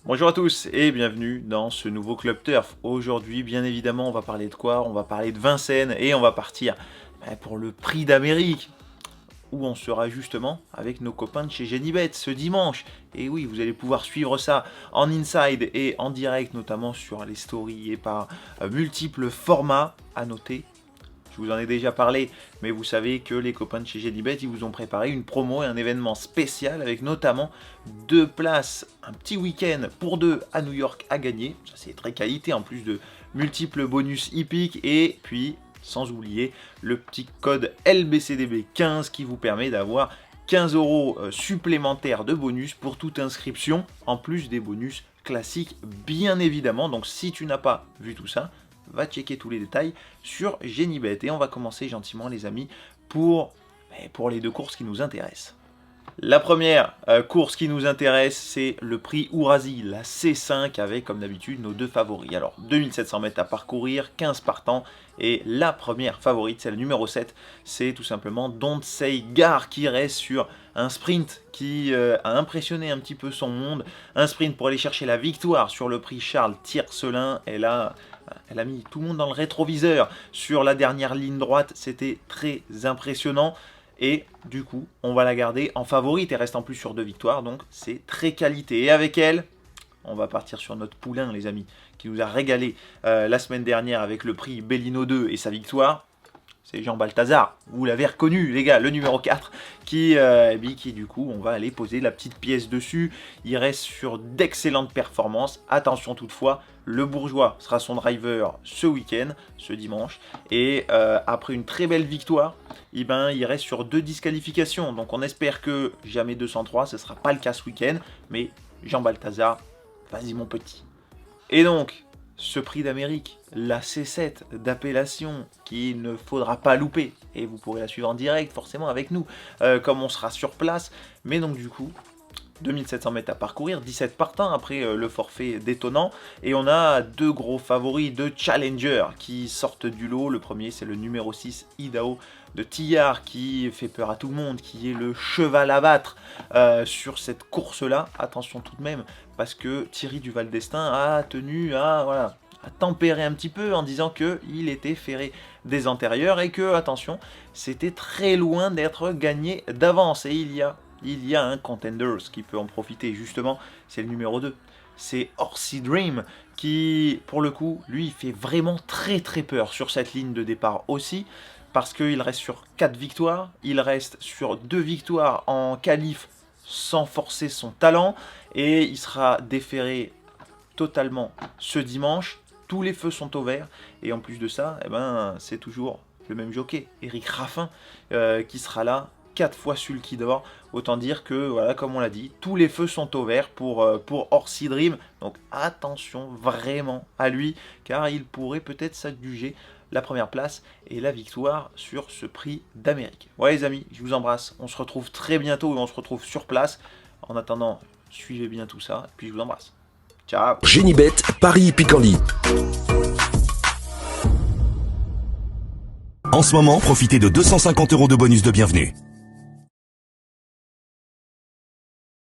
Bonjour à tous et bienvenue dans ce nouveau Club Turf. Aujourd'hui, bien évidemment, on va parler de quoi? On va parler de Vincennes et on va partir pour le Prix d'Amérique, où on sera justement avec nos copains de chez Genibet ce dimanche. Et oui, vous allez pouvoir suivre ça en inside et en direct, notamment sur les stories et par multiples formats. À noter, je vous en ai déjà parlé, mais vous savez que les copains de chez Genibet, ils vous ont préparé une promo et un événement spécial avec notamment 2 places, un petit week-end pour 2 à New York à gagner. Ça c'est très qualité, en plus de multiples bonus hippiques. Et puis, sans oublier, le petit code LBCDB15 qui vous permet d'avoir 15 € supplémentaires de bonus pour toute inscription, en plus des bonus classiques bien évidemment. Donc si tu n'as pas vu tout ça, va checker tous les détails sur Genibet. Et on va commencer gentiment les amis pour les 2 courses qui nous intéressent. La première course qui nous intéresse, c'est le prix Ourasi, la C5, avec comme d'habitude nos 2 favoris. Alors 2700 mètres à parcourir, 15 partants, et la première favorite, c'est le numéro 7, c'est tout simplement Don't Say Gare, qui reste sur un sprint qui a impressionné un petit peu son monde, un sprint pour aller chercher la victoire sur le prix Charles Tiercelin. Elle a mis tout le monde dans le rétroviseur sur la dernière ligne droite, c'était très impressionnant. Et du coup, on va la garder en favorite. Elle reste en plus sur 2 victoires, donc c'est très qualité. Et avec elle, on va partir sur notre poulain, les amis, qui nous a régalé la semaine dernière avec le prix Bellino 2 et sa victoire. C'est Jean Balthazar, vous l'avez reconnu les gars, le numéro 4, qui du coup, on va aller poser la petite pièce dessus. Il reste sur d'excellentes performances. Attention toutefois, le Bourgeois sera son driver ce week-end, ce dimanche. Et après une très belle victoire, il reste sur 2 disqualifications. Donc on espère que jamais 203, ce ne sera pas le cas ce week-end. Mais Jean Balthazar, vas-y mon petit. Et donc, ce prix d'Amérique, la C7 d'appellation qu'il ne faudra pas louper, et vous pourrez la suivre en direct forcément avec nous, comme on sera sur place. Mais donc du coup, 2700 mètres à parcourir, 17 partants après le forfait détonnant, et on a 2 gros favoris, 2 challengers qui sortent du lot. Le premier, c'est le numéro 6, Idaho de Tillard, qui fait peur à tout le monde, qui est le cheval à battre sur cette course-là. Attention tout de même, parce que Thierry Duval d'Estaing a tenu à tempérer un petit peu en disant qu'il était ferré des antérieurs et que, attention, c'était très loin d'être gagné d'avance. Et il y a un contender qui peut en profiter justement, c'est le numéro 2. C'est Horsey Dream qui, pour le coup, lui, il fait vraiment très très peur sur cette ligne de départ aussi, parce qu'il reste sur 4 victoires, il reste sur 2 victoires en qualif sans forcer son talent, et il sera déféré totalement ce dimanche. Tous les feux sont au vert, et en plus de ça, c'est toujours le même jockey, Eric Raffin, qui sera là, 4 fois sulky d'or. Autant dire que, voilà, comme on l'a dit, tous les feux sont au vert pour Horsey Dream. Donc attention vraiment à lui, car il pourrait peut-être s'adjuger la première place et la victoire sur ce prix d'Amérique. Ouais les amis, je vous embrasse. On se retrouve très bientôt et on se retrouve sur place. En attendant, suivez bien tout ça, et puis je vous embrasse. Ciao. Genibet, Paris Picardie. En ce moment, profitez de 250 € de bonus de bienvenue.